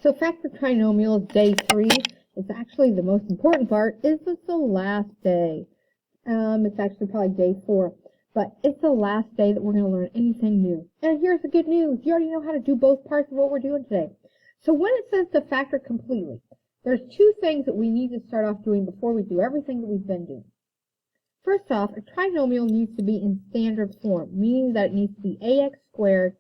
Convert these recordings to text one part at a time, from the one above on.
So factor trinomial is day 3. It's actually the most important part. Is this the last day? It's actually probably day 4. But it's the last day that we're going to learn anything new. And here's the good news. You already know how to do both parts of what we're doing today. So when it says to factor completely, there's 2 things that we need to start off doing before we do everything that we've been doing. First off, a trinomial needs to be in standard form, meaning that it needs to be ax squared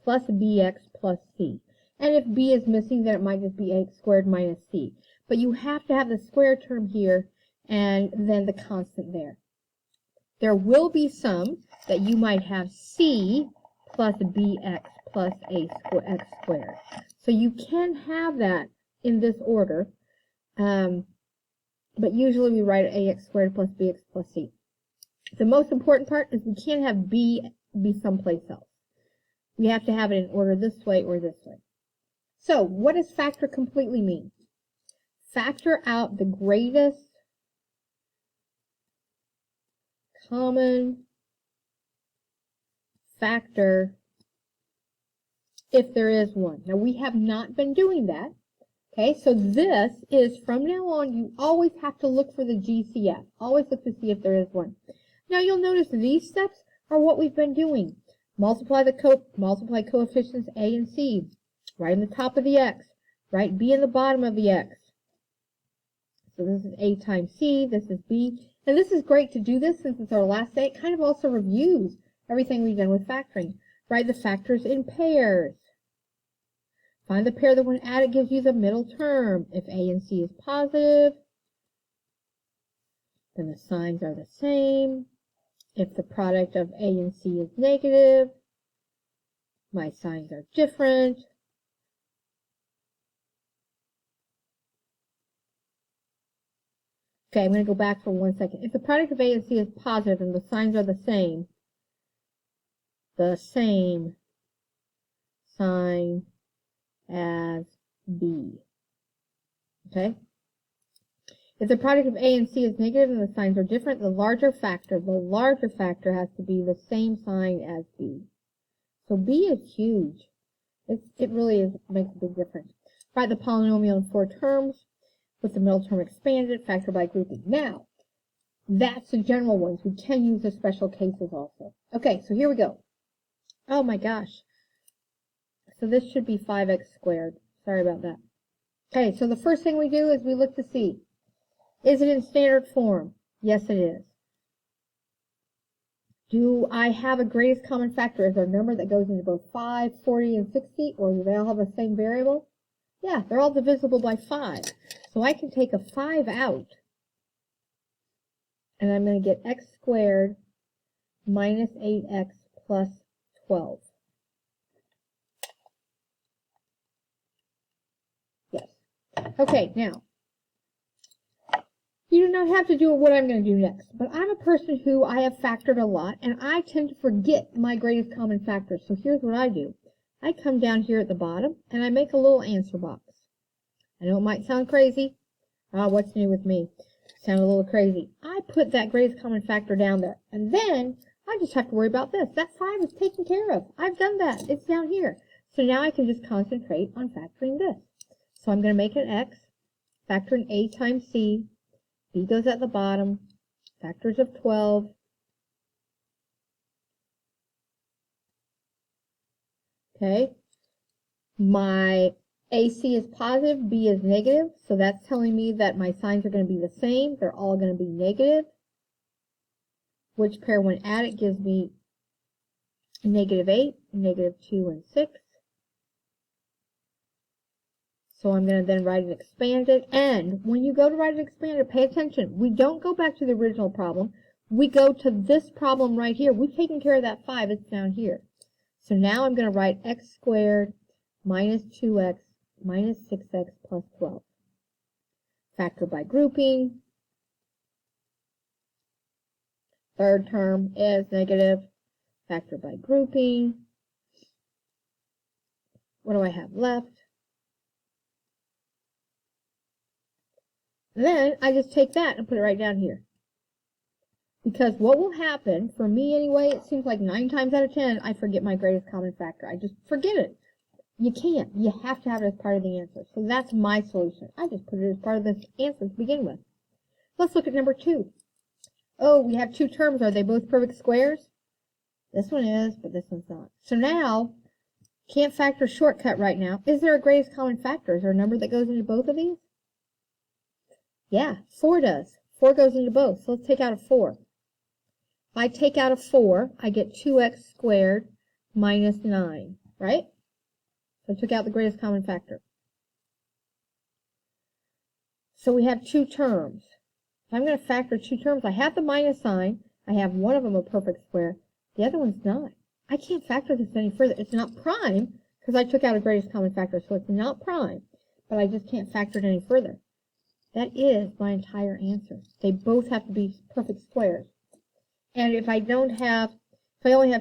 plus bx plus c. And if b is missing, then it might just be ax squared minus c. But you have to have the square term here and then the constant there. There will be some that you might have c plus bx plus x squared. So you can have that in this order, but usually we write ax squared plus bx plus c. The most important part is we can't have b be someplace else. We have to have it in order this way or this way. So what does factor completely mean? Factor out the greatest common factor if there is one. Now we have not been doing that. Okay, so this is from now on, you always have to look for the GCF. Always look to see if there is one. Now you'll notice these steps are what we've been doing. Multiply coefficients a and c. Right in the top of the x. Write b in the bottom of the x. So this is a times c, this is b. And this is great to do this since it's our last day. It kind of also reviews everything we've done with factoring. Write the factors in pairs. Find the pair that when added gives you the middle term. If a and c is positive, then the signs are the same. If the product of a and c is negative, my signs are different. Okay, I'm going to go back for 1 second. If the product of a and c is positive and the signs are the same sign as b. Okay? If the product of a and c is negative and the signs are different, the larger factor has to be the same sign as b. So b is huge. It really is, makes a big difference. Write the polynomial in 4 terms with the middle term expanded, factor by grouping. Now, that's the general ones. We can use the special cases also. Okay, so here we go. Oh my gosh. So this should be 5x squared. Sorry about that. Okay, so the first thing we do is we look to see, is it in standard form? Yes, it is. Do I have a greatest common factor? Is there a number that goes into both 5, 40, and 60, or do they all have the same variable? Yeah, they're all divisible by 5. So I can take a 5 out, and I'm going to get x squared minus 8x plus 12. Yes. Okay, now, you do not have to do what I'm going to do next, but I'm a person who I have factored a lot, and I tend to forget my greatest common factor. So here's what I do. I come down here at the bottom, and I make a little answer box. I know it might sound crazy. What's new with me? Sound a little crazy. I put that greatest common factor down there, and then I just have to worry about this. That 5 is taken care of. I've done that. It's down here. So now I can just concentrate on factoring this. So I'm going to make an x, factor in a times c, b goes at the bottom, factors of 12, okay, my AC is positive, B is negative, so that's telling me that my signs are going to be the same. They're all going to be negative, which pair when added gives me negative 8, negative 2, and 6. So I'm going to then write it expanded, and when you go to write it expanded, pay attention. We don't go back to the original problem. We go to this problem right here. We've taken care of that 5. It's down here. So now I'm going to write x squared minus 2x minus 6x plus 12. Factor by grouping. Third term is negative. Factor by grouping. What do I have left? And then I just take that and put it right down here. Because what will happen, for me anyway, it seems like 9 times out of 10, I forget my greatest common factor. I just forget it. You can't. You have to have it as part of the answer. So that's my solution. I just put it as part of the answer to begin with. Let's look at number 2. Oh, we have 2 terms. Are they both perfect squares? This one is, but this one's not. So now, can't factor shortcut right now. Is there a greatest common factor? Is there a number that goes into both of these? Yeah, 4 does. 4 goes into both. So let's take out a 4. If I take out a 4, I get 2x squared minus 9, right? So I took out the greatest common factor. So we have 2 terms. If I'm going to factor 2 terms, I have the minus sign. I have one of them a perfect square. The other one's not. I can't factor this any further. It's not prime because I took out a greatest common factor, so it's not prime, but I just can't factor it any further. That is my entire answer. They both have to be perfect squares. And if I only have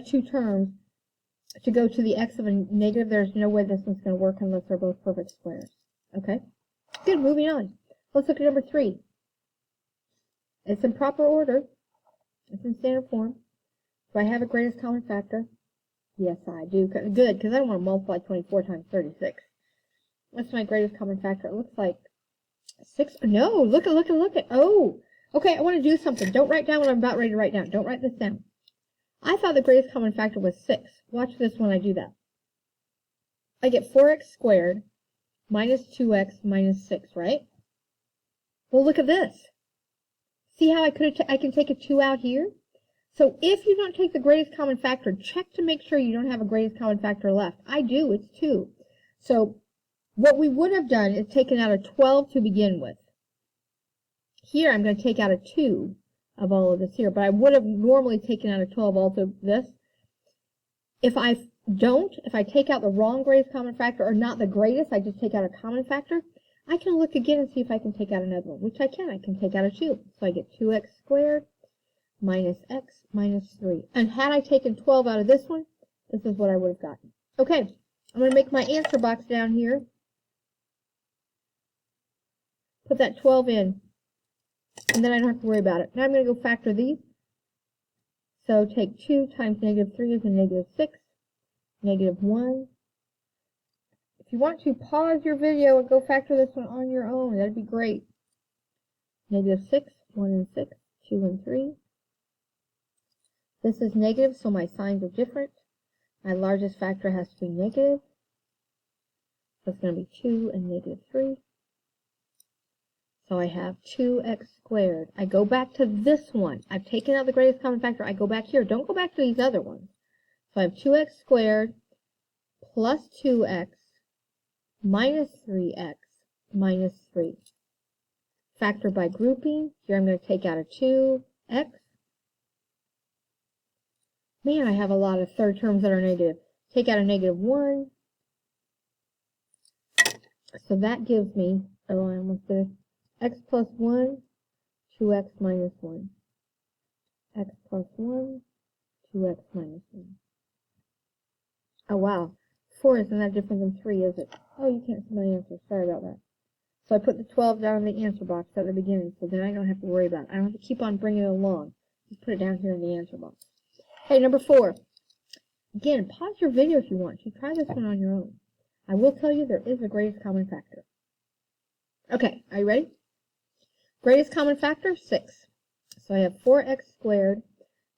2 terms to go to the x of a negative, there's no way this one's going to work unless they're both perfect squares. Okay? Good, moving on. Let's look at number 3. It's in proper order. It's in standard form. Do I have a greatest common factor? Yes, I do. Good, because I don't want to multiply 24 times 36. What's my greatest common factor? It looks like 6. No, look at. Oh, okay, I want to do something. Don't write down what I'm about ready to write down. Don't write this down. I thought the greatest common factor was 6. Watch this when I do that. I get 4x squared minus 2x minus 6, right? Well, look at this. See how I can take a 2 out here? So if you don't take the greatest common factor, check to make sure you don't have a greatest common factor left. I do. It's 2. So what we would have done is taken out a 12 to begin with. Here I'm going to take out a 2 of all of this here, but I would have normally taken out a 12 also this. If I take out the wrong greatest common factor, or not the greatest, I just take out a common factor, I can look again and see if I can take out another one, which I can. I can take out a 2. So I get 2x squared minus x minus 3. And had I taken 12 out of this one, this is what I would have gotten. Okay, I'm going to make my answer box down here. Put that 12 in, and then I don't have to worry about it. Now I'm going to go factor these. So take 2 times negative 3 is a negative 6, negative 1. If you want to, pause your video and go factor this one on your own. That'd be great. Negative 6, 1 and 6, 2 and 3. This is negative, so my signs are different. My largest factor has to be negative. So it's going to be 2 and negative 3. So I have 2x squared. I go back to this one. I've taken out the greatest common factor. I go back here. Don't go back to these other ones. So I have 2x squared plus 2x minus 3x minus 3. Factor by grouping. Here I'm going to take out a 2x. Man, I have a lot of third terms that are negative. Take out a negative 1. So that gives me, oh, I almost did it. X plus 1, 2x minus 1. X plus 1, 2x minus 1. Oh, wow. 4 isn't that different than 3, is it? Oh, you can't see my answer. Sorry about that. So I put the 12 down in the answer box at the beginning, so then I don't have to worry about it. I don't have to keep on bringing it along. Just put it down here in the answer box. Okay, number 4. Again, pause your video if you want to. Try this one on your own. I will tell you there is a greatest common factor. Okay, are you ready? Greatest common factor, 6. So I have 4x squared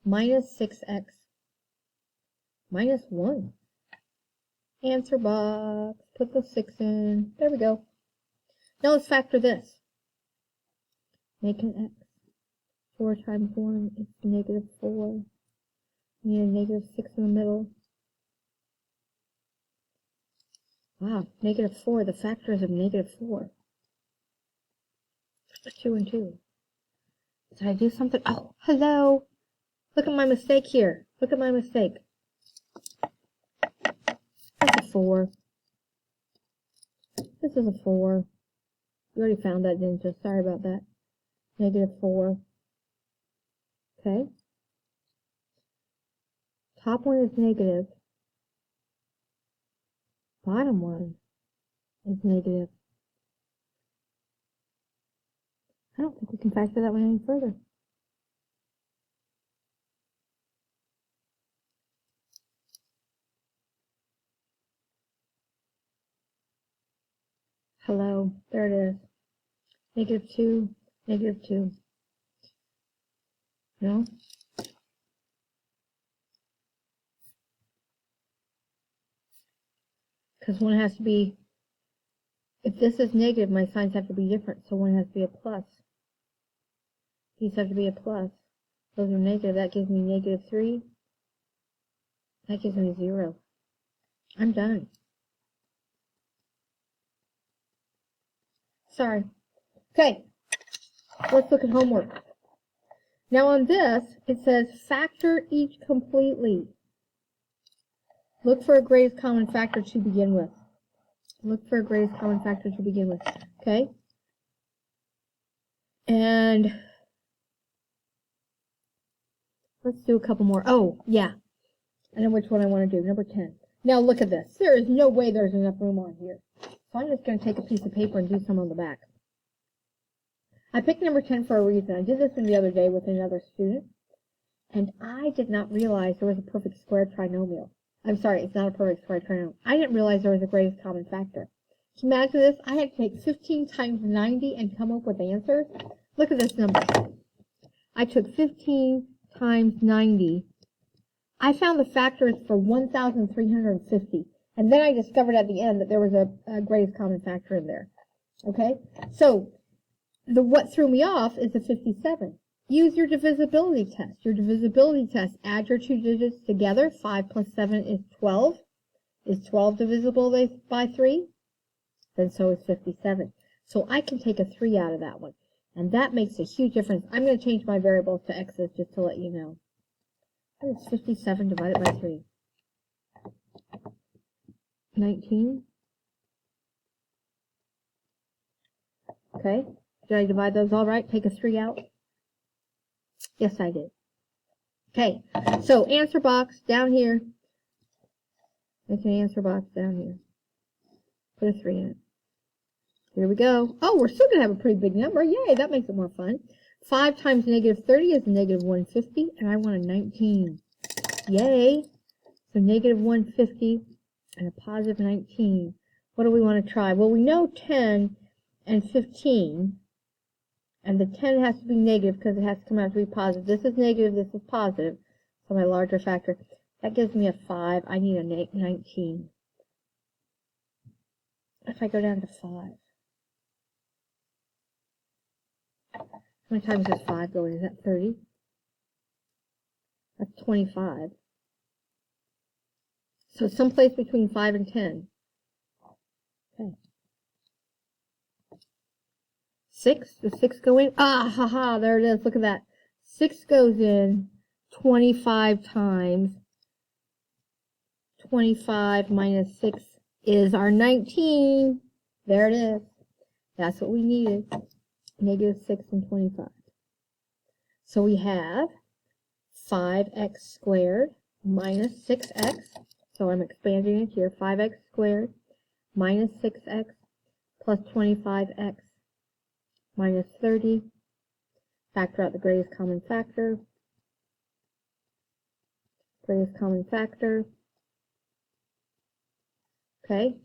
minus 6x minus 1. Answer box. Put the 6 in. There we go. Now let's factor this. Make an x. 4 times 1 is negative 4. Need a negative 6 in the middle. Wow, negative 4. The factors of negative 4. 2 and 2. Did I do something? Oh, hello. Look at my mistake here. Look at my mistake. That's a 4. This is a 4. You already found that, didn't you? Sorry about that. Negative 4. Okay. Top one is negative. Bottom one is negative. I don't think we can factor that one any further. Hello. There it is. -2, -2. No? Because one has to be, if this is negative, my signs have to be different. So one has to be a plus. These have to be a plus. Those are negative. That gives me -3. That gives me 0. I'm done. Sorry. Okay. Let's look at homework. Now on this, it says factor each completely. Look for a greatest common factor to begin with. Look for a greatest common factor to begin with. Okay? And let's do a couple more. Oh, yeah. I know which one I want to do. Number 10. Now look at this. There is no way there's enough room on here. So I'm just going to take a piece of paper and do some on the back. I picked number 10 for a reason. I did this one the other day with another student, and I did not realize there was a perfect square trinomial. I'm sorry, it's not a perfect square trinomial. I didn't realize there was a greatest common factor. Can you imagine this? I had to take 15 times 90 and come up with answers. Look at this number. I took 15 times 90. I found the factors for 1,350. And then I discovered at the end that there was a greatest common factor in there. Okay? So, what threw me off is the 57. Use your divisibility test. Your divisibility test, add your two digits together. 5 plus 7 is 12. Is 12 divisible by 3? Then so is 57. So I can take a 3 out of that one. And that makes a huge difference. I'm going to change my variables to x's just to let you know. And it's 57 divided by 3. 19. Okay. Did I divide those all right? Take a 3 out? Yes, I did. Okay. So answer box down here. Make an answer box down here. Put a 3 in it. Here we go. Oh, we're still going to have a pretty big number. Yay, that makes it more fun. 5 times -30 is -150, and I want a 19. Yay. So -150 and a positive 19. What do we want to try? Well, we know 10 and 15, and the 10 has to be negative because it has to come out to be positive. This is negative, this is positive, so my larger factor. That gives me a 5. I need a 19. If I go down to 5. How many times does 5 go in? Is that 30? That's 25. So someplace between 5 and 10. Okay. 6? Does 6 go in? Ah, haha, there it is. Look at that. 6 goes in 25 times. 25 minus 6 is our 19. There it is. That's what we needed. -6 and 25. So we have 5x squared minus 6x. So I'm expanding it here. 5x squared minus 6x plus 25x minus 30. Factor out the greatest common factor. Greatest common factor. Okay.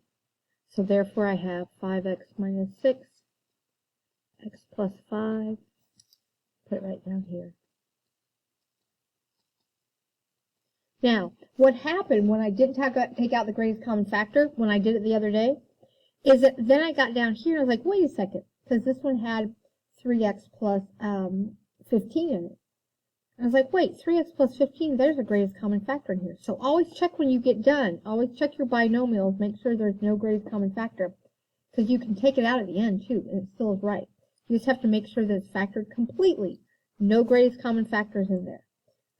So therefore I have 5x minus 6. X plus 5, put it right down here. Now, what happened when I didn't take out the greatest common factor, when I did it the other day, is that then I got down here and I was like, wait a second, because this one had 3x plus 15 in it. I was like, wait, 3x plus 15, there's a greatest common factor in here. So always check when you get done. Always check your binomials, make sure there's no greatest common factor, because you can take it out at the end too, and it still is right. You just have to make sure that it's factored completely. No greatest common factors in there.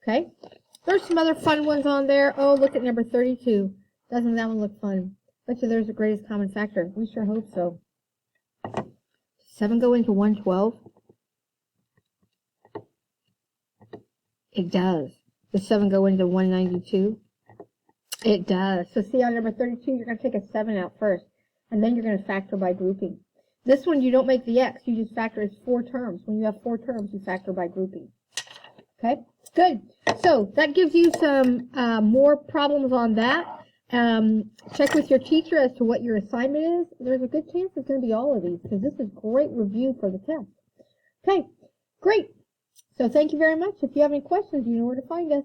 Okay? There's some other fun ones on there. Oh, look at number 32. Doesn't that one look fun? Bet you there's a greatest common factor. We sure hope so. 7 go into 112? It does. Does 7 go into 192? It does. So see on number 32, you're going to take a 7 out first. And then you're going to factor by grouping. This one, you don't make the x. You just factor as 4 terms. When you have 4 terms, you factor by grouping. Okay? Good. So, that gives you some more problems on that. Check with your teacher as to what your assignment is. There's a good chance it's going to be all of these because this is great review for the test. Okay, great. So thank you very much. If you have any questions, you know where to find us.